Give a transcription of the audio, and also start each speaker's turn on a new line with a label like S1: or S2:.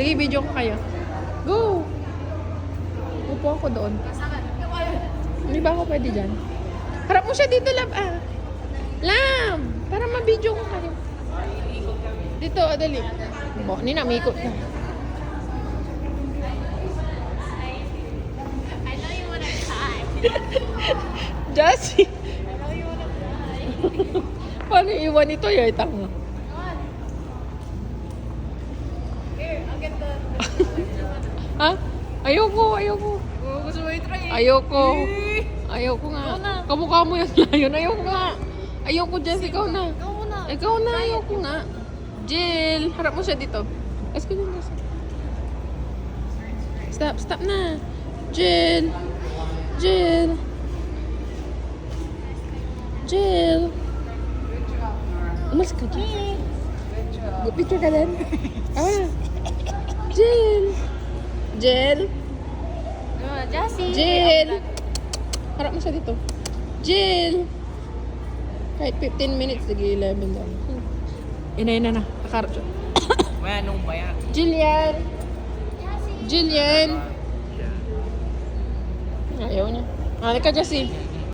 S1: Sige, video ko kayo. Go! Upo ako doon. Hindi ba ako pwede dyan? Harap mo siya dito, Lab. Lab! Para ma-video ko kayo. Dito, dali. Nina, may ikot na.
S2: I know you wanna cry.
S1: Jassy!
S2: I know you wanna cry.
S1: Paano iwan ito? Yay, tanga.
S2: Here, I'll get the...
S1: Ha? Ayoko.
S2: Gusto mo i-try?
S1: Ayoko nga.
S2: Ikaw na.
S1: Kamukha mo yung layon. Ayoko nga. Ayoko, Jess. Ikaw na.
S2: Ikaw muna.
S1: Ikaw na. Ayoko nga. Jill. Harap mo siya dito. Let's go dun. Stop na. Jill. Umalis ka, Jill. Good picture ka din. Jill.
S2: Jassy.
S1: Harap mo siya dito. Jill. Kahit 15 minutes, sige 11 daw. Ina na. Nakaharap siya.
S3: May anong ba yan?
S1: Jillian. Ayaw niya. Halika, Jessie.